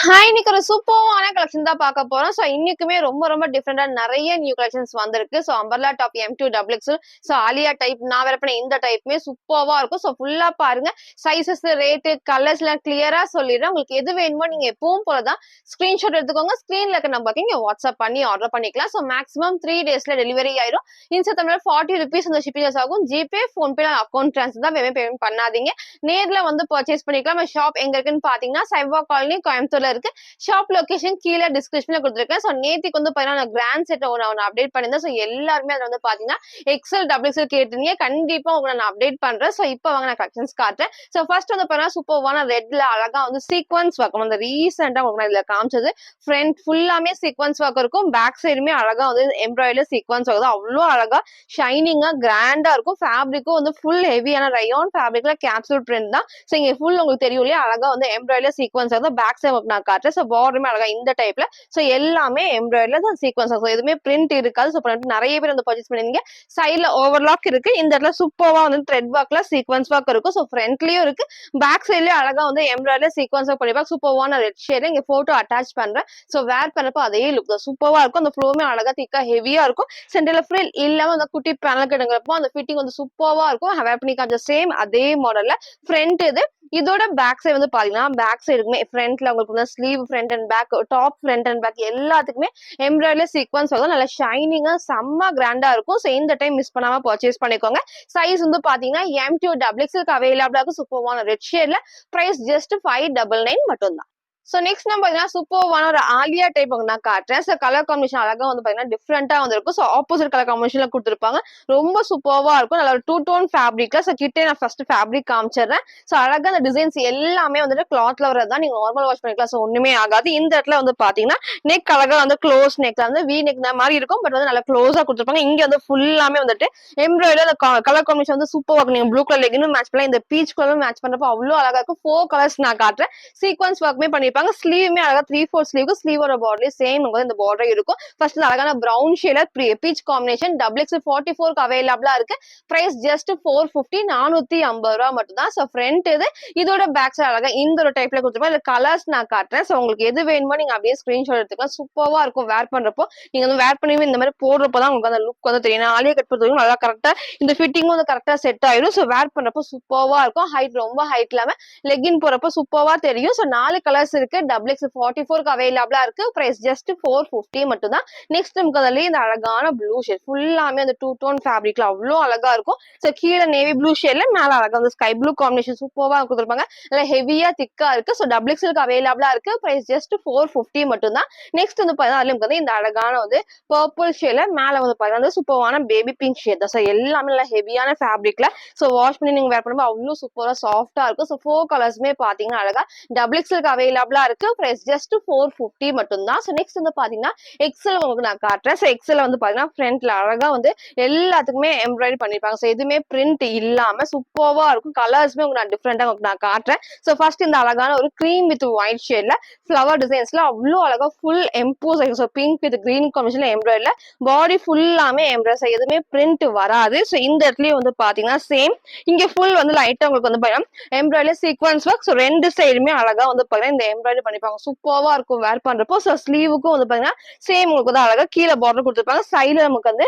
Hi, இன்னைக்கு ஒரு சூப்பரான கலெக்ஷன் தான் பார்க்க போறோம். ஸோ இன்னைக்குமே ரொம்ப டிஃபரெண்டா நிறைய நியூ கலெக்ஷன்ஸ் வந்திருக்கு. So umbrella top M2 double XL. So Alia type நான் வேற பண்ண இந்த டைப்புமே சூப்பர்வா இருக்கும். ஸோ ஃபுல்லா பாருங்க. சைசஸ், ரேட்டு, கலர்ஸ் எல்லாம் கிளியரா சொல்லிடுறேன். உங்களுக்கு எது வேணுமோ நீங்க எப்பவும் போலதான் ஸ்கிரீன்ஷாட் எடுத்துக்கோங்க. ஸ்கிரீன்ல இருக்க நம்பருக்கு நீங்க வாட்ஸ்அப் பண்ணி ஆர்டர் பண்ணிக்கலாம். ஸோ மேக்ஸிமம் 3 டேஸ்ல டெலிவரி ஆயிரும். இன்ஸ்டா தமிழ் 40 ருபீஸ் அந்த ஷிப்பிங் ஆகும். ஜிபே, போன்பே, அக்கௌண்ட் ட்ரான்ஸ்ஃபர் தான் பேமெண்ட் பண்ணாதீங்க. நேர்ல வந்து பர்ச்சேஸ் பண்ணிக்கலாம். ஷாப் எங்க இருக்குன்னு பாத்தீங்கன்னா சைவா காலனி, கோயம்புத்தூர்ல இருக்கு. ஷாப் லொகேஷன் கீழே டிஸ்கிரிப்ஷன்ல கொடுத்துருக்கேன். ஸோ நேத்திக்கு வந்து பாத்தீங்கன்னா கிராண்ட் செட் ஒன்று அப்டேட் பண்ணியிருந்தேன். ஸோ எல்லாருமே அதை வந்து பாத்தீங்கன்னா எக்ஸல் டபுள் எக்ஸல் கேட்டீங்க. கண்டிப்பா உங்களை நான் அப்டேட் பண்றேன். ஸோ இப்போ வாங்க நான் கலெக்ஷன்ஸ் காட்டுறேன். ஸோ ஃபர்ஸ்ட் வந்து பாத்தீங்கன்னா சூப்பர்வான ரெட்ல அழகா வந்து சீக்வன்ஸ் ஒர்க் வந்து ரீசெண்டா உங்களுக்கு இதுல காமிச்சது. ஃப்ரண்ட் ஃபுல்லாமே சீக்வன்ஸ் ஒர்க் இருக்கும். பேக் சைடுமே அழகா வந்து எம்ப்ராய்டரி சீக்வன்ஸ் ஒர்க் தான். அவ்வளோ அழகா ஷைனிங்கா கிராண்டா இருக்கும். ஃபேப்ரிக்கும் வந்து ஃபுல் ஹெவியான ரயான் ஃபேப்ரிக்ல கேப்சூல் பிரிண்ட் தான். ஸோ இங்க ஃபுல் உங்களுக்கு தெரியும் இல்லையா, அழகா வந்து எம்ப்ராய்டரி சீக்வன்ஸ் தான். பேக் சைடு நான் காட்டுறேன். ஸோ பார்டருமே அழகா இந்த டைப்ல. ஸோ எல்லாமே எம்ப்ராய்டரில தான் சீக்வன்ஸ் ஆகும். எதுவுமே பிரிண்ட் இருக்காது. ஸோ நிறைய பேர் வந்து பர்ச்சேஸ் பண்ணிருந்தீங்க. சைட்ல ஓவர்லாக் இருக்கு. இந்த இடத்துல சூப்பர்வா வந்து த்ரெட் ஒர்க்ல சீக்வன்ஸ் ஒர்க் இருக்கும். ஸோ ஃப்ரண்ட்லயும் இருக்கு, பேக் சைட்லயும் அழகா வந்து எம்ப்ராய்டரி சீக்வன்ஸ் ஒர்க் பண்ணிருப்பாங்க. சூப்பர்வான ரெட் ஷேட்ல இங்க போட்டோ அட்டாச் பண்றேன். ஸோ வேர் பண்ணப்போ அதே லுக் தான் சூப்பர்வா இருக்கும். அந்த ஃப்ளோமே அழகா திக்கா ஹெவியா இருக்கும். சென்டர்ல ஃப்ரில் இல்லாம அந்த குட்டி பேனல் கிடங்குறப்போ அந்த ஃபிட்டிங் வந்து சூப்பர்வா இருக்கும். வேர் பண்ணி காமிச்ச சேம் அதே மாடல்ல ஃப்ரண்ட் இது. இதோட பேக் சைடு வந்து பாத்தீங்கன்னா பேக் சைடுக்குமே ஃப்ரண்ட்ல உங்களுக்கு வந்து sleeve front and back, top front and back எல்லாத்துக்குமே எம்ப்ராய்டரி சீக்வன்ஸ் வந்து நல்லா ஷைனிங்கா செம்ம கிராண்டா இருக்கும். ஸோ இந்த டைம் மிஸ் பண்ணாம பர்ச்சேஸ் பண்ணிக்கோங்க. சைஸ் வந்து பாத்தீங்கன்னா M2 டபுள் எக்ஸ்எல் அவைலபிளா இருக்கும். சூப்பர்வான ரெட் ஷேட்ல. பிரைஸ் ஜஸ்ட் 599 மட்டும் தான். சோ நெக்ஸ்ட் நம்ம பாத்தீங்கன்னா சூப்பர்வான ஒரு ஆலியா டைப் நான் காட்டுறேன். சோ கலர் காம்பினேஷன் அழகா வந்து பாத்தீங்கன்னா டிஃப்ரெண்டா வந்திருக்கும். சோ ஆப்போசிட் கலர் காம்பினேஷன்ல கொடுத்துருப்பாங்க. ரொம்ப சூப்பர்வா இருக்கும். நல்ல ஒரு 2 டோன் ஃபேப்ரிக்ல. சோ கிட்டே நான் ஃபர்ஸ்ட் ஃபேப்ரிக் காமிச்சிடுறேன். சோ அழகா அந்த டிசைன்ஸ் எல்லாமே வந்துட்டு கிளாத்ல வரதான். நீங்க நார்மல் வாஷ் பண்ணிக்கலாம். சோ ஒண்ணுமே ஆகாது. இந்த இடத்துல வந்து பாத்தீங்கன்னா நெக் அழகா வந்து க்ளோஸ் நெக்ல வந்து வி நெக் மாதிரி இருக்கும். பட் வந்து நல்லா க்ளோஸா கொடுத்துருப்பாங்க. இங்க வந்து ஃபுல்லாமே வந்துட்டு எம்ப்ராய்டரி அந்த கலர் காம்பினேஷன் வந்து சூப்பர் ஒர்க். நீங்க ப்ளூ கலர் லெகினும் மேட்ச் பண்ணலாம். இந்த பீச் கலரும் மேட்ச் பண்றப்போ அவ்வளவு அழகா இருக்கும். 4 கலர்ஸ் நான் காட்டுறேன். சீக்வன்ஸ் ஒர்க்குமே பண்ணிருப்பாங்க. ஸ்லீவுமே அழகா 3/4 ஸ்லீவ். ஸ்லீவோட பார்டர் சேம் இந்த பார்டர் இருக்கும். ஃபர்ஸ்ட் அழகான பிரவுன் ஷேட்ல பீச் காம்பினேஷன் டபுள் எக்ஸ் 44 அவைலபிளா இருக்கு. பிரைஸ் ஜஸ்ட் 450 450 ரூபாய் மட்டும் தான். சோ ஃப்ரண்ட் இது. இதோட பேக் சைடு அழகா இந்த ஒரு டைப்ல கொடுத்துருப்பேன். இந்த கலர்ஸ் நான் காட்டுறேன். சோ உங்களுக்கு எது வேணுமோ நீங்க அப்படியே ஸ்கிரீன்ஷாட் எடுத்துக்கலாம். சூப்பர்வா இருக்கும் வேர் பண்றப்போ. நீங்க வந்து வேர் பண்ணி இந்த மாதிரி போடுறப்பதான் உங்களுக்கு அந்த லுக் வந்து தெரியும். ஆலியா கட் பொறுத்த வரைக்கும் நல்லா கரெக்டா இந்த ஃபிட்டிங்கும் வந்து கரெக்டா செட் ஆயிடும். சோ வேர் பண்றப்போ சூப்பர்வா இருக்கும். ஹைட் ரொம்ப ஹைட் இல்லாம லெகின் போறப்போ சூப்பர்வா தெரியும். சோ 4 கலர்ஸ் இருக்கு. டபுள் எக்ஸ் 44 அவைலபிளா இருக்கு. பிரைஸ் ஜஸ்ட் 450 மட்டும் தான். நெக்ஸ்ட் நமக்கு அதுலயே இந்த அழகான ப்ளூ ஷேட் ஃபுல்லாமே அந்த 2 டோன் ஃபேப்ரிக்ல அவ்வளோ அழகா இருக்கும். சோ கீழே நேவி ப்ளூ ஷேட்ல மேல அழகா வந்து ஸ்கை ப்ளூ காம்பினேஷன் சூப்பர்வா கொடுத்துருப்பாங்க. நல்லா ஹெவியா திக்கா இருக்கு. சோ டபுள் எக்ஸ்எல்க்கு அவைலபிளா இருக்கு. பிரைஸ் ஜஸ்ட் 450 மட்டும் தான். நெக்ஸ்ட் வந்து பாத்தீங்கன்னா வந்து இந்த அழகான வந்து பர்பிள் ஷேட்ல மேல வந்து பாத்தீங்கன்னா சூப்பர்வான பேபி பிங்க் ஷேட் தான். சோ எல்லாமே நல்லா ஹெவியான ஃபேப்ரிக்ல. சோ வாஷ் பண்ணி நீங்க வேர் பண்ணும்போது அவ்வளவு சூப்பரா சாஃப்டா இருக்கும். சோ 4 கலர்ஸ்மே பாத்தீங்கன்னா அழகா டபுள் எக்ஸ்எல்க்கு அவைலபிளா இருக்கு. பிரைஸ் ஜஸ்ட் 450 மட்டும் தான். சோ நெக்ஸ்ட் வந்து பாத்தீங்கன்னா எக்ஸல் உங்களுக்கு நான் காட்டுறேன். சோ எக்ஸல் வந்து பாத்தீங்கன்னா ஃப்ரண்ட்ல அழகா வந்து எல்லாத்துக்குமே எம்ப்ராய்டரி பண்ணிருப்பாங்க. சோ எதுவுமே பிரிண்ட் இல்லாம சூப்பர்வா இருக்கும். கலர்ஸ்மே உங்களுக்கு நான் டிஃப்ரெண்டா உங்களுக்கு நான் காட்டுறேன். சோ ஃபர்ஸ்ட் இந்த அழகான ஒரு கிரீம் வித் ஒயிட் ஷேட்ல ஃபிளவர் டிசைன்ஸ்ல அவ்வளோ அழகா ஃபுல் எம்போஸ் ஆகும். சோ பிங்க் வித் கிரீன் காம்பினேஷன்ல எம்ப்ராய்டரில பாடி ஃபுல்லாமே எம்ப்ராய்டரி. எதுவுமே பிரிண்ட் வராது. சோ இந்த இடத்துலயும் வந்து பாத்தீங்கன்னா சேம் இங்க ஃபுல் வந்து லைட்டா உங்களுக்கு வந்து பாத்தீங்கன்னா எம்ப்ராய்டரி சீக்வன்ஸ் ஒர்க். சோ ரெண்டு சைடுமே அழகா வந்து பாத்தீங்கன்னா இந்த எம்ப்ராய்டரி பண்ணிப்பாங்க. சூப்பர்வா இருக்கும் வேர் பண்றப்போ. சோ ஸ்லீவுக்கும் வந்து பாத்தீங்கன்னா சேம் உங்களுக்கு வந்து அழகா கீழே பார்டர் கொடுத்துருப்பாங்க. சைடுல நமக்கு வந்து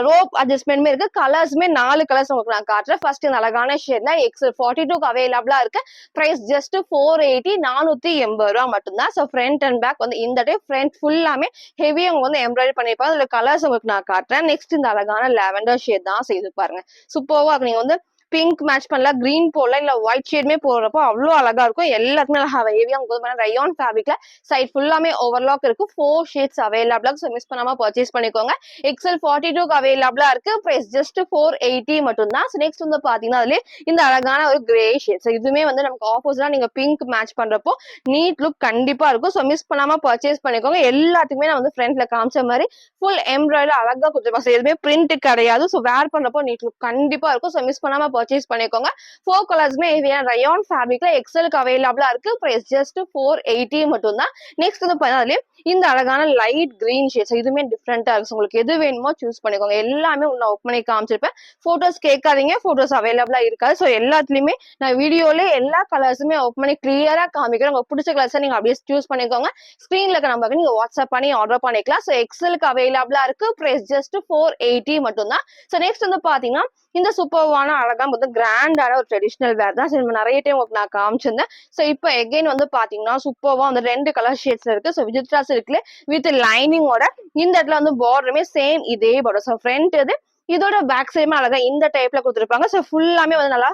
ரோப் அட்ஜஸ்ட்மெண்ட்மே இருக்கு. கலர்ஸ்மே 4 கலர்ஸ் உங்களுக்கு நான் காட்டுறேன். ஃபர்ஸ்ட் இந்த அழகான ஷேட்ல எக்ஸல் 42 அவைலபிளா இருக்கு. பிரைஸ் ஜஸ்ட் 480 480 ரூபாய் மட்டும் தான். சோ ஃப்ரண்ட் அண்ட் பேக் வந்து இந்த டைப் ஃப்ரண்ட் ஃபுல்லாமே ஹெவியா உங்களுக்கு வந்து எம்ப்ராய்டரி பண்ணிருப்பாங்க. அதுல கலர்ஸ் உங்களுக்கு நான் காட்டுறேன். நெக்ஸ்ட் இந்த அழகான லாவெண்டர் ஷேட் தான் செய்து பாருங்க. சூப்பர்வா இருக்கு. நீங்க வந்து பிங்க் மேட்ச் பண்ணலாம், கிரீன் போடலாம், இல்ல ஒயிட் ஷேட்மே போடுறப்போ அவ்வளவு அழகா இருக்கும். எல்லாத்துக்குமே ஹெவியா உங்களுக்கு ரயான் ஃபேப்ரிக்ல சைட் ஃபுல்லாமே ஓவர்லாக் இருக்கு. 4 ஷேட்ஸ் அவைலபிளா. சோ மிஸ் பண்ணாம பர்ச்சேஸ் பண்ணிக்கோங்க. எக்ஸல் 42 அவைலபிளா இருக்கு. பிரைஸ் ஜஸ்ட் 480 மட்டும் தான். நெக்ஸ்ட் வந்து பாத்தீங்கன்னா அதுல இந்த அழகான ஒரு கிரே ஷேட். இதுவுமே வந்து நமக்கு ஆப்போசிட்டா நீங்க பிங்க் மேட்ச் பண்றப்போ நீட் லுக் கண்டிப்பா இருக்கும். சோ மிஸ் பண்ணாம பர்ச்சேஸ் பண்ணிக்கோங்க. எல்லாத்துக்குமே நான் வந்து ஃப்ரண்ட்ல காமிச்ச மாதிரி ஃபுல் எம்ப்ராய்டரி அழகா கொடுத்துருப்பாங்க. எதுவுமே பிரிண்ட் கிடையாது. சோ வேர் பண்றப்போ நீட் லுக் கண்டிப்பா இருக்கும். சோ மிஸ் பண்ணாம பர்ச்சேஸ் பண்ணிக்கோங்க. 4 கலர்ஸ்மே ரயான் ஃபேப்ரிக்ல எக்ஸலுக்கு அவைலபிளா இருக்கு. பிரைஸ் ஜஸ்ட் 480 மட்டும் தான். நெக்ஸ்ட் வந்து பார்த்தீங்கன்னா இந்த அழகான லைட் கிரீன் ஷேட்ஸ் இதுவுமே டிஃப்ரெண்டா இருக்கு. உங்களுக்கு எது வேணுமோ சூஸ் பண்ணிக்கோங்க. எல்லாமே உள்ள ஓப்பன் பண்ணி காமிச்சிருப்பேன். போட்டோஸ் கேட்காதீங்க, போட்டோஸ் அவைலபிளா இருக்காது. ஸோ எல்லாத்துலயுமே நான் வீடியோல எல்லா கலர்ஸுமே ஓப்பன் பண்ணி கிளியரா காமிக்கிறேன். உங்களுக்கு பிடிச்ச கலர்ஸை நீங்க அப்படியே சூஸ் பண்ணிக்கோங்க. ஸ்கிரீன்ல இருக்க நம்பருக்கு நீங்க வாட்ஸ்அப் பண்ணி ஆர்டர் பண்ணிக்கலாம். ஸோ எக்ஸலுக்கு அவைலபிளா இருக்கு. பிரைஸ் ஜஸ்ட் 480 மட்டும் தான். ஸோ நெக்ஸ்ட் வந்து பாத்தீங்கன்னா இந்த சூப்பர்வான அழகா வந்து கிராண்டான ஒரு ட்ரெடிஷனல் வேர் தான். நிறைய டைம் உங்களுக்கு நான் காமிச்சிருந்தேன். ஸோ இப்போ எகைன் வந்து பாத்தீங்கன்னா சூப்பர்வா வந்து 2 கலர் ஷேட்ஸ்ல இருக்கு. ஸோ விஜித்ரா சில்க்ல வித் லைனிங்கோட இந்த இடத்துல வந்து பார்டருமே சேம் இதே பார்டர். ஸோ ஃப்ரண்ட் இது இதோட பேக் சைடுமே அழகா இந்த டைப்ல கொடுத்துருப்பாங்க. ஸோ ஃபுல்லாமே வந்து நல்லா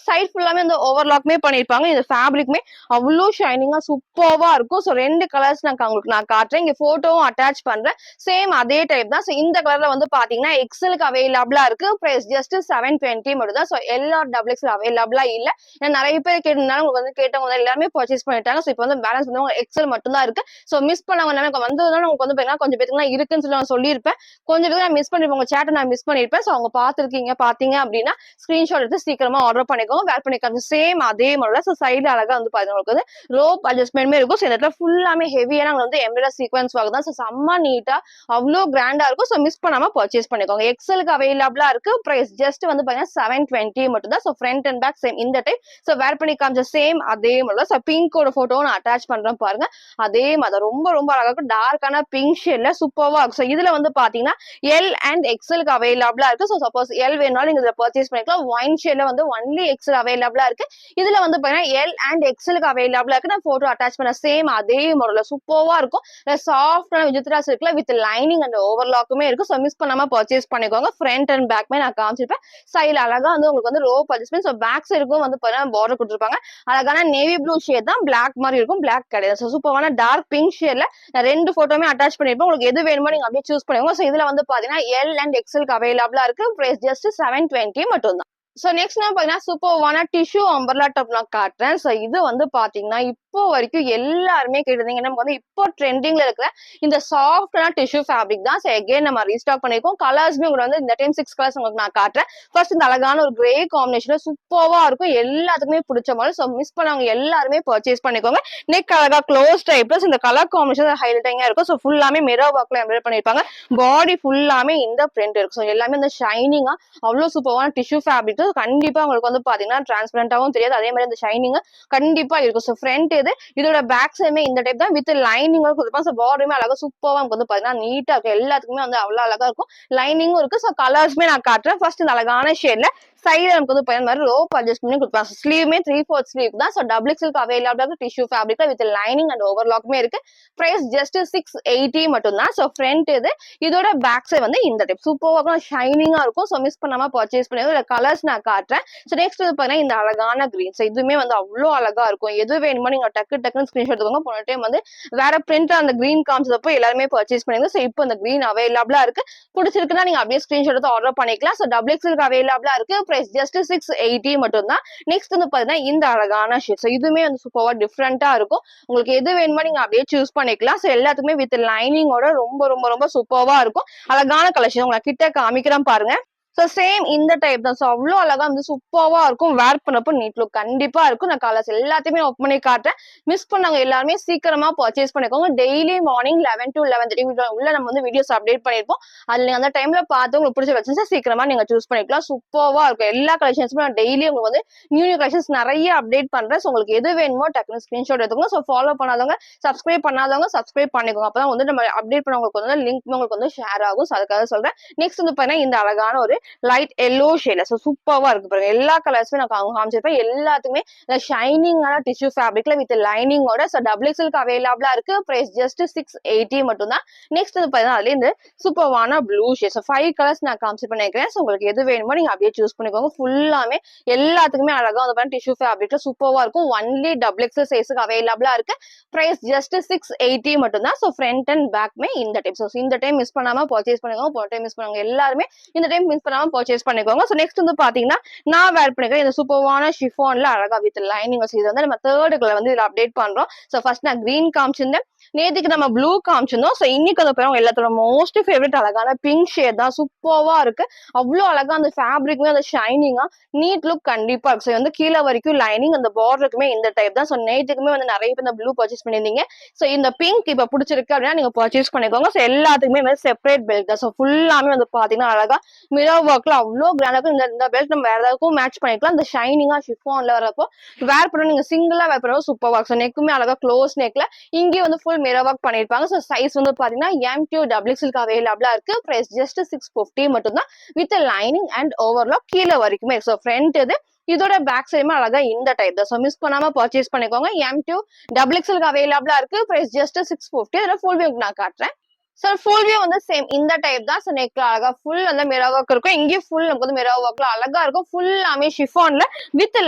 சைட் ஃபுல்லாமே இந்த ஓவர்லாக்மே பண்ணிருப்பாங்க. இந்த ஃபேப்ரிக்மே அவ்வளோ ஷைனிங்கா சூப்பர்வா இருக்கும். ஸோ 2 கலர்ஸ் உங்களுக்கு நான் காட்டுறேன். இங்க போட்டோவும் அட்டாச் பண்றேன். சேம் அதே டைப் தான். ஸோ இந்த கலர்ல வந்து பாத்தீங்கன்னா எக்ஸலுக்கு அவைலபிளா இருக்கு. பிரைஸ் ஜஸ்ட் 720 மட்டும் தான். ஸோ எல்லா டபுள் எக்ஸல் அவைலபிளா இல்ல. ஏன்னா நிறைய பேர் கேட்டிருந்தாங்க. உங்களுக்கு வந்து கேட்டவங்க எல்லாருமே பர்ச்சேஸ் பண்ணிட்டாங்க. ஸோ இப்போ வந்து பேலன்ஸ் வந்து எக்ஸல் மட்டும் தான் இருக்கு. ஸோ மிஸ் பண்ணவங்க எல்லாமே வந்ததுனால உங்களுக்கு வந்து பாத்தீங்கன்னா கொஞ்சம் பேருக்கு இருக்குன்னு சொல்லி நான் சொல்லியிருப்பேன். கொஞ்சம் பேருக்கு நான் மிஸ் பண்ணிருப்பேன். உங்க சேட்டை நான் மிஸ் பண்ணிருப்பேன். ஸோ அவங்க பாத்துருக்கீங்க பாத்தீங்க அப்படின்னா ஸ்கிரீன்ஷாட் எடுத்து சீக்கிரமா ஆர்டர் பண்ணிக்கோங்க. வேர் பண்ணிக்கலாம். சேம் அதே மாடல. சோ சைடுல அழகா வந்து பாத்தீங்கன்னா உங்களுக்கு வந்து ரோப் அட்ஜஸ்ட்மெண்ட்மே இருக்கும். சோ இந்த இடத்துல ஃபுல்லாமே ஹெவியான வந்து எம்ப்ராய்டரி சீக்வென்ஸ் ஒர்க் தான். சோ செம்ம நீட்டா அவ்வளோ கிராண்டா இருக்கும். சோ மிஸ் பண்ணாம பர்ச்சேஸ் பண்ணிக்கோங்க. எக்ஸலுக்கு அவைலபிளா இருக்கு. பிரைஸ் ஜஸ்ட் வந்து பாத்தீங்கன்னா 720 மட்டும் தான். So front and back same இந்த டைப். சோ வேர் பண்ணி காமிச்ச சேம் அதே மாடல. சோ பிங்கோட போட்டோ நான் அட்டாச் பண்றேன் பாருங்க. அதே மாதிரி ரொம்ப ரொம்ப அழகா இருக்கும். டார்க்கான பிங்க் ஷேட்ல சூப்பர்வா இருக்கும். சோ இதுல வந்து பாத்தீங்கன்னா எல் அண்ட் எக்ஸலுக்கு அவைலபிளா இருக்கு. சோ சப்போஸ் எல் வேணாலும் நீங்க இதுல பர்ச்சேஸ் பண்ணிக்கலாம். ஒயின் ஷேட்ல வந்து ஒன்லி எக்ஸல் அவைலபிளா இருக்கு. இதுல வந்து பாத்தீங்கன்னா எல் அண்ட் எக்ஸலுக்கு அவைலபிளா இருக்கு. நான் போட்டோ அட்டாச் பண்ண சேம் அதே மாடல்ல சூப்பர்வா இருக்கும். சாஃப்டான விஜித்ரா சில்க்ல வித் லைனிங் அண்ட் ஓவர்லாக்குமே இருக்கு. சோ மிஸ் பண்ணாம பர்ச்சேஸ் பண்ணிக்கோங்க. ஃப்ரண்ட் அண்ட் பேக்மே நான் காமிச்சிருப்பேன். சைடுல அழகா வந்து உங்களுக்கு வந்து ரோப் அட்ஜஸ்ட்மெண்ட். சோ பேக் சைடுக்கும் வந்து பாத்தீங்கன்னா பார்டர் கொடுத்துருப்பாங்க. அழகான நேவி ப்ளூ ஷேட் தான். பிளாக் மாதிரி இருக்கும். பிளாக் கிடையாது. சோ சூப்பரான டார்க் பிங்க் ஷேட்ல நான் 2 போட்டோமே அட்டாச் பண்ணிருப்பேன். உங்களுக்கு எது வேணுமோ நீங்க அப்படியே சூஸ் பண்ணுங்க. சோ இதுல வந்து பாத்தீங்கன்னா எல் அண்ட் எக்ஸலுக்கு அவைலபிளா இருக்கு. பிரைஸ் ஜஸ்ட் 720 மட்டும் தான். சோ நெக்ஸ்ட் நான் பாத்தீங்கன்னா சூப்பர்வான டிஷ்யூ அம்பர்லா டாப் நான் காட்டுறேன். சோ இது வந்து பாத்தீங்கன்னா இப்போ வரைக்கும் எல்லாருமே கேட்டிருந்தீங்க. நமக்கு வந்து இப்போ ட்ரெண்டிங்ல இருக்கிற இந்த சாஃப்டான டிஷ்யூ ஃபேப்ரிக் தான். சோ அகைன் நம்ம ரீஸ்டாக் பண்ணிருக்கோம். கலர்ஸ்மே உங்களுக்கு வந்து இந்த டைம் 6 கலர்ஸ் உங்களுக்கு நான் காட்டுறேன். ஃபர்ஸ்ட் இந்த அழகான ஒரு கிரே காம்பினேஷன்ல சூப்பர்வா இருக்கும். எல்லாத்துக்குமே பிடிச்ச மாதிரி. சோ மிஸ் பண்ணவங்க எல்லாருமே பர்ச்சேஸ் பண்ணிக்கோங்க. நெக் அழகா க்ளோஸ் டைப்ல இந்த கலர் காம்பினேஷன் ஹைலைட்டிங்கா இருக்கும். சோ ஃபுல்லாமே மிரர் ஒர்க்ல எம்ப்ராய்டரி பண்ணிருப்பாங்க. பாடி ஃபுல்லாமே இந்த பிரிண்ட் இருக்கும். சோ எல்லாமே இந்த ஷைனிங்கா அவ்வளவு சூப்பரான டிஷ்யூ ஃபேப்ரிக். கண்டிப்பா உங்களுக்கு வந்து பாத்தீங்கன்னா டிரான்ஸ்பரண்டாவும் தெரியாது. அதே மாதிரி இந்த ஷைனிங் கண்டிப்பா இருக்கும். சோ ஃப்ரண்ட் இது இதோட பேக் சைடுமே இந்த டைப் தான் வித் லைனிங் கொடுத்துருப்பாங்க. சோ பார்டருமே அழகா சூப்பரா வந்து பாத்தீங்கன்னா நீட்டா இருக்கும். எல்லாத்துக்குமே வந்து அவ்வளவு அழகா இருக்கும். லைனிங்கும் இருக்கு. சோ கலர்ஸ்மே நான் காட்டுறேன். ஃபர்ஸ்ட் இந்த அழகான ஷேட்ல சைடுல நமக்கு வந்து பயன் மாதிரி ரோப் அட்ஜஸ்ட் பண்ணி கொடுப்பாங்க. ஸ்லீவ்மே 3/4 ஸ்லீவ் தான். சோ டபுள் எக்ஸலுக்கு அவைலபிளா இருக்கு. டிஷ்யூ ஃபேப்ரிக்ல வித் லைனிங் அண்ட் ஓவர்லாக்குமே இருக்கு. பிரைஸ் ஜஸ்ட் 680 மட்டும் தான். சோ ஃப்ரண்ட் இது இதோட பேக் சைடு வந்து இந்த டைப் சூப்பரா ஷைனிங்கா இருக்கும். சோ மிஸ் பண்ணாம பர்ச்சேஸ் பண்ணுங்க. கலர்ஸ் நான் காட்டுறேன். சோ நெக்ஸ்ட் வந்து பாத்தீங்கன்னா இந்த அழகான கிரீன். சோ இதுவுமே வந்து அவ்வளவு அழகா இருக்கும். எது வேணுமோ நீங்க டக்குன்னு ஸ்கிரீன்ஷாட் எடுத்துக்கோங்க. போன டைம் வந்து வேற பிரிண்ட் அந்த கிரீன் காமிச்சதப்போ எல்லாருமே பர்ச்சேஸ் பண்ணுங்க. சோ இப்போ இந்த கிரீன் அவைலபிளா இருக்கு. பிடிச்சிருக்குன்னா நீங்க அப்படியே ஸ்கிரீன்ஷாட் எடுத்து ஆர்டர் பண்ணிக்கலாம். சோ டபுள் எக்ஸலுக்கு அவைலபிளா இருக்கு. பிரைஸ் ஜஸ்ட் 680 மட்டும் தான். நெக்ஸ்ட் வந்து பாத்தீங்கன்னா இந்த அழகான ஷேட். சோ இதுவுமே வந்து சூப்பரா டிஃப்ரெண்டா இருக்கும். உங்களுக்கு எது வேணுமோ நீங்க அப்படியே சூஸ் பண்ணிக்கலாம். சோ எல்லாத்துக்குமே வித் லைனிங்கோட ரொம்ப ரொம்ப ரொம்ப சூப்பரா இருக்கும். அழகான கலெக்ஷன் உங்களை கிட்ட காமிக்கிறேன் பாருங்க. சோ சேம் இந்த டைப் தான். சோ அவ்வளவு அழகா வந்து சூப்பர்வா இருக்கும். வேர் பண்ணப்போ நீட் லுக் கண்டிப்பா இருக்கும். நான் கலர்ஸ் எல்லாத்தையுமே ஓப்பன் பண்ணி காட்டுறேன். மிஸ் பண்ணவங்க எல்லாருமே சீக்கிரமா பர்ச்சேஸ் பண்ணிக்கோங்க. டெய்லி மார்னிங் 11 to 11:30 உள்ள நம்ம வந்து வீடியோஸ் அப்டேட் பண்ணிருப்போம். அதுல நீங்க அந்த டைம்ல பார்த்து உங்களுக்கு பிடிச்ச கலெக்ஷன்ஸ் சீக்கிரமா நீங்க சூஸ் பண்ணிக்கலாம். சூப்பர்வா இருக்கும். எல்லா கலெக்ஷன்ஸுமே நான் டெய்லி உங்களுக்கு வந்து நியூ கலெக்ஷன்ஸ் நிறைய அப்டேட் பண்றேன். சோ உங்களுக்கு எது வேணுமோ டக்குனு ஸ்கிரீன்ஷாட் எடுத்துக்கோங்க. சோ ஃபாலோ பண்ணாதவங்க சப்ஸ்கிரைப் பண்ணிக்கோங்க. அப்பதான் வந்து நம்ம அப்டேட் பண்ண உங்களுக்கு வந்து லிங்க் உங்களுக்கு வந்து ஷேர் ஆகும். சோ அதுக்காக சொல்றேன். நெக்ஸ்ட் வந்து பாத்தீங்கன்னா இந்த அழகான ஒரு லைட் எல்லோ ஷேட்ல சோ சூப்பர்வா இருக்கு பாருங்க. எல்லா கலர்ஸுமே நான் காமிச்சிருப்பேன். எல்லாத்துக்குமே ஷைனிங்கான டிஷ்யூ ஃபேப்ரிக்ல வித் லைனிங்கோட சோ டபுள் எக்ஸலுக்கு அவைலபிளா இருக்கு. பிரைஸ் ஜஸ்ட் 680 மட்டும் தான். நெக்ஸ்ட் வந்து பாத்தீங்கன்னா அதுல இந்த சூப்பர்வான ப்ளூ ஷேட். சோ 5 கலர்ஸ் நான் காமிச்சு பண்ணிருக்கேன். சோ உங்களுக்கு எது வேணுமோ நீங்க அப்படியே சூஸ் பண்ணிக்கோங்க. ஃபுல்லாமே எல்லாத்துக்குமே அழகா வந்து டிஷ்யூ ஃபேப்ரிக்ல சூப்பர்வா இருக்கும். ஒன்லி டபுள் எக்ஸல் சைஸ்க்கு அவைலபிளா இருக்கு. பிரைஸ் ஜஸ்ட் 680 மட்டும் தான். சோ ஃப்ரண்ட் அண்ட் பேக்மே இந்த டைப். சோ இந்த டைம் மிஸ் பண்ணாம பர்ச்சேஸ் பண்ணிக்கோங்க. போன டைம் மிஸ் பண்ணவங்க எல்லாருமே இந்த டைம் மிஸ் பண்ணாம பர்ச்சேஸ் பண்ணிக்கோங்க. சோ நெக்ஸ்ட் வந்து பாத்தீங்கன்னா நான் வேர் பண்ணிக்கிறேன் இந்த சூப்பர்வான ஷிஃபான்ல அழகா வித் லைனிங். இது வந்து நம்ம தேர்ட் கலர் வந்து இதுல அப்டேட் பண்றோம். சோ ஃபர்ஸ்ட் நான் கிரீன் காமிச்சிருந்தேன். நேத்துக்கு நம்ம ப்ளூ காமிச்சிருந்தோம். ஸோ இன்னைக்கு வந்து பாருங்க எல்லாத்தோட மோஸ்ட் ஃபேவரட் அழகான பிங்க் ஷேட் தான். சூப்பர்வா இருக்கு. அவ்வளோ அழகா அந்த ஃபேப்ரிக்குமே அந்த ஷைனிங்கா நீட் லுக் கண்டிப்பா இருக்கு. ஸோ வந்து கீழே வரைக்கும் லைனிங் அந்த பார்டருக்குமே இந்த டைப் தான். ஸோ நேத்துக்குமே வந்து நிறைய பேர் இந்த ப்ளூ பர்ச்சேஸ் பண்ணியிருந்தீங்க. ஸோ இந்த பிங்க் இப்ப பிடிச்சிருக்கு அப்படின்னா நீங்க பர்ச்சேஸ் பண்ணிக்கோங்க. ஸோ எல்லாத்துக்குமே வந்து செப்பரேட் பெல்ட் தான். ஸோ ஃபுல்லாமே வந்து பாத்தீங்கன்னா அழகா மிரர் ஒர்க்ல அவ்வளோ கிராண்டா இருக்கும். இந்த பெல்ட் நம்ம வேற ஏதாவதுக்கும் மேட்ச் பண்ணிக்கலாம். இந்த ஷைனிங்கா ஷிஃபான்ல வரப்போ வேர் பண்ண நீங்க சிங்கிளா வேர் பண்ணவும் சூப்பர் ஒர்க். ஸோ நெக்குமே அழகா க்ளோஸ் நெக்ல இங்கே வந்து ஃபுல் மிரர் ஒர்க் பண்ணிருப்பாங்க. ஸோ சைஸ் வந்து பாத்தீங்கன்னா M2 XXL அவைலபிளா இருக்கு. பிரைஸ் ஜஸ்ட் 650 மட்டும் தான் வித் லைனிங் அண்ட் ஓவர்லாக் கீழே வரைக்குமே. ஸோ ஃப்ரண்ட் இது இதோட பேக் சைடுமே அழகா இந்த டைப் தான். ஸோ மிஸ் பண்ணாம பர்ச்சேஸ் பண்ணிக்கோங்க. M2 XXL அவைலபிளா இருக்கு. Price just 650. இதுல ஃபுல் வியூ நான் காட்டுறேன். ஸோ ஃபுல் வியூ வந்து சேம் இந்த டைப் தான். ஸோ நெக்ல அழகா ஃபுல் வந்து மிரர் ஒர்க் இருக்கும். இங்கேயும் ஃபுல் நமக்கு வந்து மிரர் ஒர்க்ல அழகா இருக்கும். ஃபுல்லாமே ஷிஃபான்ல வித்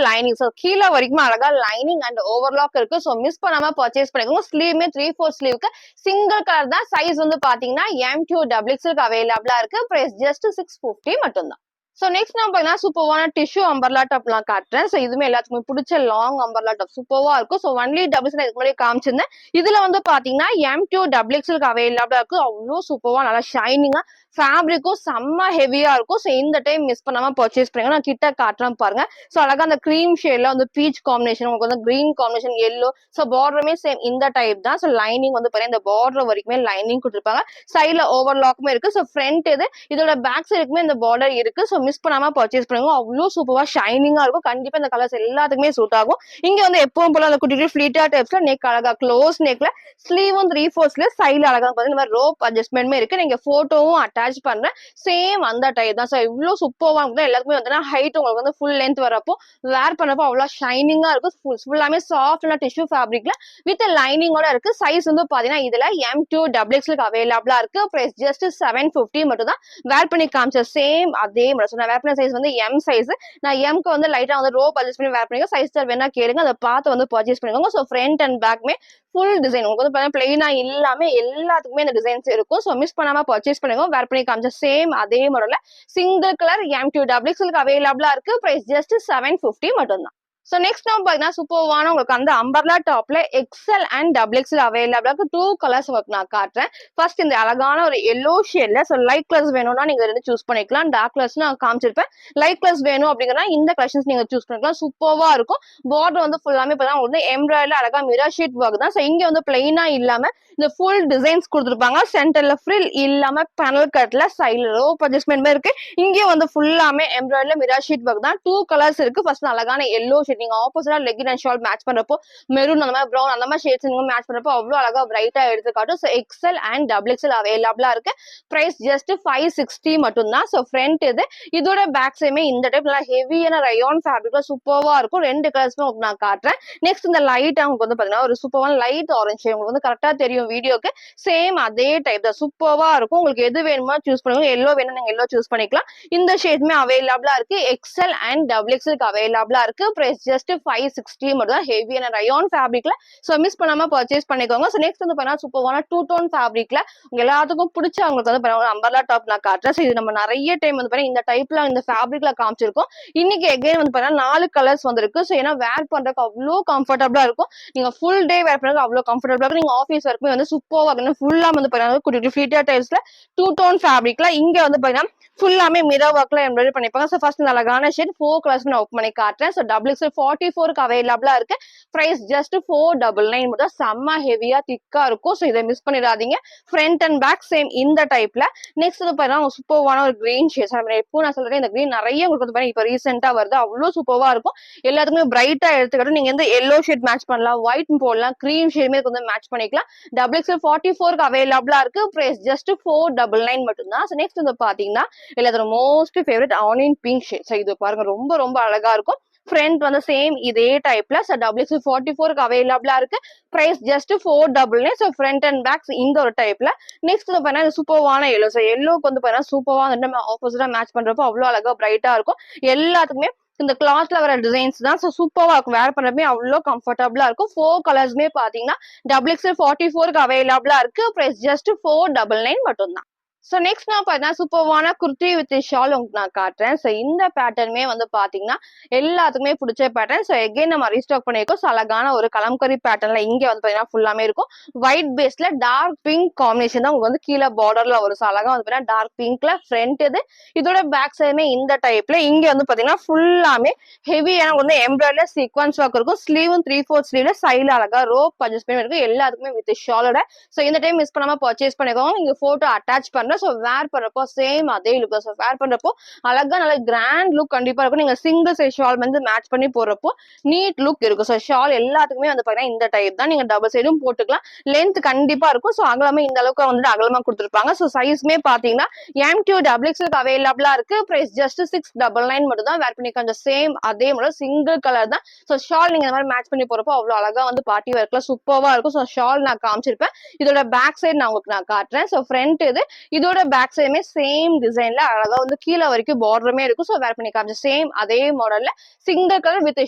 லைனிங். ஸோ கீழே வரைக்கும் அழகா லைனிங் அண்ட் ஓவர்லாக் இருக்கு. ஸோ மிஸ் பண்ணாம பர்ச்சேஸ் பண்ணிக்கோங்க. ஸ்லீவ்மே 3/4 ஸ்லீவ்க்கு சிங்கிள் கலர் தான். சைஸ் வந்து பாத்தீங்கன்னா M2 XXL அவைலபிளா இருக்கு. பிரைஸ் ஜஸ்ட் 650 மட்டும் தான். சோ நெக்ஸ்ட் நம்ம பாத்தீங்கன்னா சூப்பர்வான டிஷ்யூ அம்பர்லா டாப்லாம் காட்டுறேன். சோ இதுவுமே எல்லாத்துக்குமே பிடிச்ச லாங் அம்பர்லா டாப் சூப்பர்வா இருக்கும். சோ ஒன்லி டபுள்ஸ் இதுக்கு முன்னாடி காமிச்சிருந்தேன். இதுல வந்து பாத்தீங்கன்னா M2 XXL அவைலபிளா இருக்கு. அவ்வளோ சூப்பர்வா நல்லா ஷைனிங்கா ஃபேப்ரிக்கும் செம்ம ஹெவியா இருக்கும். ஸோ இந்த டைம் மிஸ் பண்ணாம பர்ச்சேஸ் பண்ணுங்க. நான் கிட்ட காட்டுறேன் பாருங்க. ஸோ அழகா அந்த கிரீம் ஷேட்ல வந்து பீச் காம்பினேஷன், உங்களுக்கு வந்து கிரீன் காம்பினேஷன், எல்லோ. ஸோ பார்டருமே சேம் இந்த டைப் தான். ஸோ லைனிங் வந்து பாருங்க இந்த பார்டர் வரைக்குமே லைனிங் கொடுத்துருப்பாங்க. சைட்ல ஓவர்லாக்குமே இருக்கு. ஸோ ஃப்ரண்ட் இது இதோட பேக் சைடுக்குமே இந்த பார்டர் இருக்கு. ஸோ மிஸ் பண்ணாம பர்ச்சேஸ் பண்ணுங்க. அவ்வளோ சூப்பரா ஷைனிங்கா இருக்கும். கண்டிப்பா இந்த கலர்ஸ் எல்லாத்துக்குமே சூட் ஆகும். இங்க வந்து எப்பவும் போல அந்த குட்டி குட்டி ஃபிளீட்டா டைப்ஸ்ல நெக் அழகா க்ளோஸ் நெக்ல ஸ்லீவும் 3/4 சைட்ல அழகா பாத்தீங்கன்னா ரோப் அட்ஜஸ்ட்மெண்ட்மே இருக்கு. நீங்க போட்டோவும் அட்டாச் பண்றேன். சேம் அந்த டைப் தான். ஸோ இவ்வளவு சூப்பர்வா இருக்கும். எல்லாருக்குமே வந்து ஹைட் உங்களுக்கு வந்து ஃபுல் லென்த் வரப்போ வேர் பண்ணப்போ அவ்வளவு ஷைனிங்கா இருக்கும். ஃபுல்லாமே சாஃப்ட்ல டிஷ்யூ ஃபேப்ரிக்ல வித் லைனிங்கோட இருக்கு. சைஸ் வந்து பாத்தீங்கன்னா இதுல M2 XXL அவைலபிளா இருக்கு. பிரைஸ் ஜஸ்ட் 750 மட்டும் தான். வேர் பண்ணி காமிச்ச சேம் அதே மாதிரி. நான் வேர் பண்ண சைஸ் வந்து M சைஸ். நான் எம்க்கு வந்து லைட்டா வந்து ரோப் அட்ஜஸ்ட் பண்ணி வேர் பண்ணிக்க. சைஸ் வேணா கேளுங்க. அதை பார்த்து வந்து பர்ச்சேஸ் பண்ணிக்கோங்க. ஸோ ஃப்ரண்ட் அண்ட் பேக்மே ஃபுல் டிசைன் உங்களுக்கு வந்து பிளைனா இல்லாம எல்லாத்துக்குமே இந்த டிசைன்ஸ் இருக்கும். ஸோ மிஸ் பண்ணாம பர்ச்சேஸ் பண்ணிக்கோங்க. வேர் பண்ணி காமிச்ச சேம் அதே மாடல்ல சிங்கிள் கலர் M2 XXL அவைலபிளா இருக்கு. பிரைஸ் ஜஸ்ட் 750 மட்டும் தான். சோ நெக்ஸ்ட் நம்ம பாத்தீங்கன்னா சூப்பர்வான உங்களுக்கு அந்த அம்பர்லா டாப்ல XL அண்ட் XXL அவைலபிளா இருக்கு. 2 கலர்ஸ் உங்களுக்கு நான் காட்டுறேன். ஃபர்ஸ்ட் இந்த அழகான ஒரு எல்லோ ஷேட்ல. சோ லைட் கலர்ஸ் வேணும்னா நீங்க ரெண்டு சூஸ் பண்ணிக்கலாம். டார்க் கலர்ஸ் நான் காமிச்சிருப்பேன். லைட் கலர்ஸ் வேணும் அப்படிங்கறனா இந்த கலெக்ஷன்ஸ் நீங்க சூஸ் பண்ணிக்கலாம். சூப்பர்வா இருக்கும். பார்டர் வந்து ஃபுல்லாமே இப்பதான் வந்து எம்ப்ராய்டரி அழகா மிரர் ஷீட் ஒர்க் தான். சோ இங்க வந்து பிளைனா இல்லாம இந்த ஃபுல் டிசைன்ஸ் கொடுத்துருப்பாங்க. சென்டர்ல ஃப்ரில் இல்லாம பேனல் கட்ல சைடுல ரோப் அட்ஜஸ்ட்மெண்ட் இருக்கு. இங்க வந்து ஃபுல்லாமே எம்ப்ராய்டரில மிரர் ஷீட் ஒர்க் தான். 2 கலர்ஸ் இருக்கு. ஃபர்ஸ்ட் அழகான எல்லோ ஷேட் நீங்க ஆப்போசிட்டா லெகின் அண்ட் ஷால் மேட்ச் பண்றப்போ மெரூன் அந்த மாதிரி ப்ரௌன் அந்த மாதிரி ஷேட்ஸ் நீங்க மேட்ச் பண்றப்போ அவ்வளவு அழகா பிரைட்டா எடுத்து காட்டும். ஸோ XL அண்ட் XXL அவைலபிளா இருக்கு. பிரைஸ் ஜஸ்ட் 560 மட்டும் தான். ஸோ ஃப்ரண்ட் இது இதோட பேக் சைடுமே இந்த டைப் நல்லா ஹெவியான ரயான் ஃபேப்ரிக்ல சூப்பர்வா இருக்கும். ரெண்டு கலர்ஸ்மே உங்களுக்கு நான் காட்டுறேன். நெக்ஸ்ட் இந்த லைட் உங்களுக்கு வந்து பாத்தீங்கன்னா ஒரு சூப்பரான லைட் ஆரஞ்சு உங்களுக்கு வந்து கரெக்டா தெரியும் வீடியோக்கு. சேம் அதே டைப் தான். சூப்பர்வா இருக்கும். உங்களுக்கு எது வேணுமோ சூஸ் பண்ணுங்க. எல்லோ வேணும் நீங்க எல்லோ சூஸ் பண்ணிக்கலாம். இந்த ஷேட்மே அவைலபிளா இருக்கு. XL அண்ட் XXL அவைலபிளா இருக்கு. பிரைஸ் ஜஸ்ட் 560 மட்டும் தான். ஹெவியான ரயான் ஃபேப்ரிக்ல. சோ மிஸ் பண்ணாம பர்ச்சேஸ் பண்ணிக்கோங்க. சோ நெக்ஸ்ட் வந்து பாத்தீங்கன்னா சூப்பரான 2 டோன் ஃபேப்ரிக்ல உங்க எல்லாத்துக்கும் பிடிச்ச அவங்களுக்கு வந்து பாத்தீங்கன்னா அம்பர்லா டாப் நான் காட்டுறேன். சோ இது நம்ம நிறைய டைம் வந்து பாத்தீங்கன்னா இந்த டைப்ல இந்த ஃபேப்ரிக்ல காமிச்சிருக்கோம். இன்னைக்கு எகைன் வந்து பாத்தீங்கன்னா 4 கலர்ஸ் வந்திருக்கு. சோ ஏன்னா வேர் பண்றதுக்கு அவ்வளோ கம்ஃபர்டபுளா இருக்கும். நீங்க ஃபுல் டே வேர் பண்றதுக்கு அவ்வளோ கம்ஃபர்டபுளா இருக்கும். நீங்க ஆஃபீஸ் ஒர்க்குமே வந்து சூப்பர்வா இருக்கும். ஃபுல்லா வந்து பாத்தீங்கன்னா குட்டி குட்டி ஃபிளீட்டா டைப்ஸ்ல 2 டோன் ஃபேப்ரிக்ல இங்க வந்து பாத்தீங்கன்னா ஃபுல்லாமே மிரர் ஒர்க்ல எம்ப்ராய்டரி பண்ணிருப்பாங்க. சோ ஃபர்ஸ்ட் இந்த அழகான ஷேட் 4 கலர்ஸ் நான் ஓப்பன் பண்ணி காட்டுறேன். சோ XXL 44 அவைலபிளா இருக்கு. பிரைஸ் ஜஸ்ட் 499 மட்டும். செம்ம ஹெவியா திக்கா இருக்கும். சோ இதை மிஸ் பண்ணிடாதீங்க. ஃப்ரண்ட் அண்ட் பேக் சேம் இந்த டைப்ல. நெக்ஸ்ட் வந்து பாத்தீங்கன்னா சூப்பர்வான ஒரு கிரீன் ஷேட். எப்போ நான் சொல்றேன் இந்த கிரீன் நிறைய உங்களுக்கு வந்து பாத்தீங்கன்னா இப்ப ரீசெண்டா வருது. அவ்வளவு சூப்பர்வா இருக்கும். எல்லாத்துக்குமே பிரைட்டா எடுத்துக்கிட்டு நீங்க எந்த எல்லோ ஷேட் மேட்ச் பண்ணலாம், ஒயிட் போடலாம், கிரீம் ஷேடுமே வந்து மேட்ச் பண்ணிக்கலாம். XXL 44 அவைலபிளா இருக்கு. பிரைஸ் ஜஸ்ட் 499 மட்டும் தான். நெக்ஸ்ட் வந்து பாத்தீங்கன்னா எல்லாத்தோட most favourite onion pink shade. So இது பாருங்க ரொம்ப ரொம்ப அழகா இருக்கும். ஃப்ரண்ட் வந்து சேம் இதே டைப்ல. சோ XXL 44 அவைலபிளா இருக்கு. Price just 499. So front and back இந்த ஒரு டைப்ல. நெக்ஸ்ட் வந்து பாத்தீங்கன்னா சூப்பர்வான எல்லோ. சோ எல்லோக்கு வந்து பாத்தீங்கன்னா சூப்பர்வா வந்து ஆப்போசிட்டா மேட்ச் பண்றப்போ அவ்வளவு அழகா பிரைட்டா இருக்கும். எல்லாத்துக்குமே இந்த கிளாத்ல வர டிசைன்ஸ் தான். சோ சூப்பர்வா இருக்கும். வேர் பண்றப்பே அவ்வளோ கம்ஃபர்டபுளா இருக்கும். 4 கலர்ஸ்மே பாத்தீங்கன்னா XXL 44 அவைலபிளா இருக்கு. பிரைஸ் ஜஸ்ட் 499 மட்டும் தான். சோ நெக்ஸ்ட் நான் பாத்தீங்கன்னா சூப்பர்வான குர்த்தி வித் ஷால் உங்களுக்கு நான் காட்டுறேன். சோ இந்த பேட்டர்னுமே வந்து பாத்தீங்கன்னா எல்லாத்துக்குமே பிடிச்ச பேட்டர்ன். சோ எகைன் நம்ம ரீஸ்டாக் பண்ணிருக்கோம். சோ அழகான ஒரு கலம்கரி பேட்டர்ன்ல இங்க வந்து பாத்தீங்கன்னா ஃபுல்லாமே இருக்கும். ஒயிட் பேஸ்ல டார்க் பிங்க் காம்பினேஷன் தான் உங்களுக்கு வந்து கீழே பார்டர்ல வரும். சோ அழகா வந்து பாத்தீங்கன்னா டார்க் பிங்க்ல ஃப்ரண்ட் இது. இதோட பேக் சைடுமே இந்த டைப்ல இங்க வந்து பாத்தீங்கன்னா ஃபுல்லாமே ஹெவியான வந்து எம்ப்ராய்டரி சீக்வன்ஸ் ஒர்க் இருக்கும். ஸ்லீவும் 3/4 ஸ்லீவ்ல சைடுல அழகா ரோப் அட்ஜஸ்ட்மெண்ட் இருக்கு. எல்லாத்துக்குமே வித் ஷாலோட. சோ இந்த டைம் மிஸ் பண்ணாம பர்ச்சேஸ் பண்ணிக்கோங்க. நீங்க போட்டோ அட்டாச் பண்றேன். சோ வேர் பண்றப்போ சேம் அதே லுக். சோ வேர் பண்றப்போ அழகா நல்ல கிராண்ட் லுக் கண்டிப்பா இருக்கும். நீங்க சிங்கிள் சைஸ் ஷால் வந்து மேட்ச் பண்ணி போடுறப்போ நீட் லுக் இருக்கும். சோ ஷால் எல்லாத்துக்குமே வந்து பாத்தீங்கன்னா இந்த டைப் தான். நீங்க டபுள் சைடும் போட்டுக்கலாம். லென்த் கண்டிப்பா இருக்கும். சோ அகலமே இந்த அளவுக்கு வந்துட்டு அகலமா கொடுத்துருப்பாங்க. சோ சைஸ்மே பாத்தீங்கன்னா M2 XXL அவைலபிளா இருக்கு. பிரைஸ் ஜஸ்ட் 699 மட்டும் தான். வேர் பண்ணிக்க அந்த சேம் அதே மாதிரி சிங்கிள் கலர் தான். சோ ஷால் நீங்க இந்த மாதிரி மேட்ச் பண்ணி போறப்போ அவ்வளவு அழகா வந்து பார்ட்டி ஒர்க்ல சூப்பர்வா இருக்கும். சோ ஷால் நான் காமிச்சிருப்பேன். இதோட பேக் சைடு நான் உங்களுக்கு நான் காட்டுறேன். சோ ஃப்ரண்ட் இது. இதோட பேக் சைடுமே சேம் டிசைன்ல அழகா வந்து கீழே வரைக்கும் பார்டருமே இருக்கும். சோ வேர் பண்ணி காமிச்ச சேம் அதே மாடல்ல சிங்கிள் கலர் வித்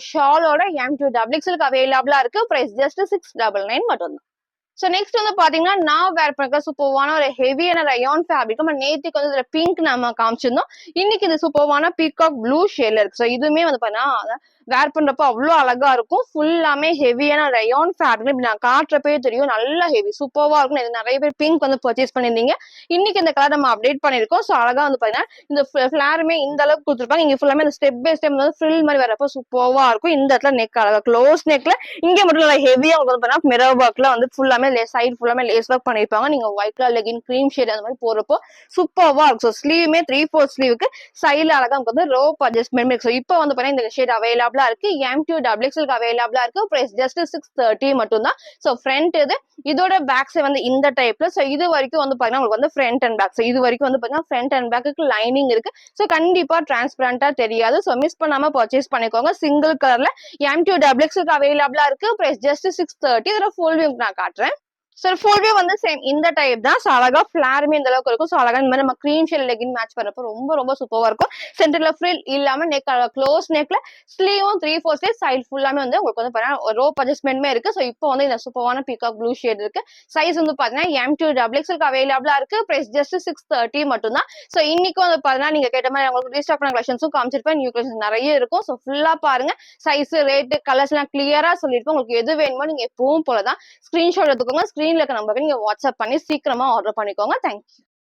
ஷாலோட M2 XXL அவைலபிளா இருக்கு. பிரைஸ் ஜஸ்ட் 699 மட்டும் தான். சோ நெக்ஸ்ட் வந்து பாத்தீங்கன்னா நான் வேர் பண்ற சூப்பர்வான ஒரு ஹெவியான ரயான் ஃபேப்ரிக். நம்ம நேத்திக்கு வந்து இதுல பிங்க் நம்ம காமிச்சிருந்தோம். இன்னைக்கு இது சூப்பர்வான பீகாக் ப்ளூ ஷேட்ல இருக்கு. சோ இதுவுமே வந்து பாத்தீங்கன்னா வேர் பண்றப்ப அவ்வளவு அழகா இருக்கும். ஃபுல்லாமே ஹெவியான ரயான் ஃபேப்ரிக். இப்படி நான் காட்டுறப்பே தெரியும் நல்லா ஹெவி சூப்பர்வா இருக்கும். இது நிறைய பேர் பிங்க் வந்து பர்ச்சேஸ் பண்ணிருந்தீங்க. இன்னைக்கு இந்த கலர் நம்ம அப்டேட் பண்ணிருக்கோம். சோ அழகா வந்து பாத்தீங்கன்னா இந்த ஃபிளாருமே இந்த அளவுக்கு கொடுத்துருப்பாங்க. இங்க ஃபுல்லாமே இந்த ஸ்டெப் பை ஸ்டெப் வந்து ஃப்ரில் மாதிரி வரப்போ சூப்பர்வா இருக்கும். இந்த இடத்துல நெக் அழகா க்ளோஸ் நெக்ல இங்க மட்டும் நல்லா ஹெவியா வந்து பாத்தீங்கன்னா மிரர் ஒர்க்ல வந்து ஃபுல்லாமே சைடு ஃபுல்லாமே லேஸ் ஒர்க் பண்ணிருப்பாங்க. நீங்க white colour legging cream shade அந்த மாதிரி போறப்போ சூப்பர்வா இருக்கும். ஸோ ஸ்லீவுமே 3/4 ஸ்லீவுக்கு சைடுல அழகா நமக்கு வந்து ரோப் அட்ஜஸ்ட்மெண்ட் இருக்கு. ஸோ இப்போ வந்து பாத்தீங்கன்னா இந்த ஷேட் அவைலபிளா இருக்கு. M2 XXL அவைலபிளா இருக்கு. பிரைஸ் ஜஸ்ட் 630 மட்டும் தான். ஸோ ஃப்ரண்ட் இது. இதோட பேக் சைடு வந்து இந்த டைப்ல. ஸோ இது வரைக்கும் வந்து பாத்தீங்கன்னா உங்களுக்கு வந்து ஃப்ரண்ட் அண்ட் பேக். ஸோ இது வரைக்கும் வந்து பாத்தீங்கன்னா ஃப்ரண்ட் அண்ட் பேக்கு லைனிங் இருக்கு. ஸோ கண்டிப்பா டிரான்ஸ்பரண்டா தெரியாது. ஸோ மிஸ் பண்ணாம பர்ச்சேஸ் பண்ணிக்கோங்க. சிங்கிள் கலர்ல M2 XXL அவைலபிளா இருக்கு. Price just 630. இதோட ஃபுல் வியூ நான் காட்டுறேன். சார் ஃபுல் வியூ வந்து சேம் இந்த டைப் தான். ஸோ அழகா ஃபிளாருமே இந்த அளவுக்கு இருக்கும். ஸோ அழகா இந்த மாதிரி நம்ம கிரீம் ஷேட் லெகின் மேட்ச் பண்றப்போ ரொம்ப ரொம்ப சூப்பரா இருக்கும். சென்டர்ல ஃப்ரில் இல்லாம நெக் க்ளோஸ் நெக்ல ஸ்லீவும் 3/4 ஸ்லீவ் சைடு ஃபுல்லாமே வந்து உங்களுக்கு வந்து பாத்தீங்கன்னா ரோப் அட்ஜஸ்ட்மெண்ட்மே இருக்கு. ஸோ இப்போ வந்து இந்த சூப்பரான பீகாக் ப்ளூ ஷேட் இருக்கு. சைஸ் வந்து பாத்தீங்கன்னா M2 XXL அவைலபிளா இருக்கு. பிரைஸ் ஜஸ்ட் 630 மட்டும் தான். ஸோ இன்னைக்கும் வந்து பாத்தீங்கன்னா நீங்க கேட்ட மாதிரி உங்களுக்கு ரீஸ்டாக் பண்ண கலெக்ஷன்ஸும் காமிச்சிருப்பேன். நியூ கலெக்ஷன் நிறைய இருக்கும். ஸோ ஃபுல்லா பாருங்க. சைஸ் ரேட் கலர்ஸ் எல்லாம் கிளியரா சொல்லிருப்போம். உங்களுக்கு எது வேணுமோ நீங்க எப்பவும் போலதான் ஸ்கிரீன்ஷாட் எடுத்துக்கோங்க. ஸ்கிரீன்ல இருக்க நம்பருக்கு நீங்க வாட்ஸ்அப் பண்ணி சீக்கிரமா ஆர்டர் பண்ணிக்கோங்க. தேங்க்யூ.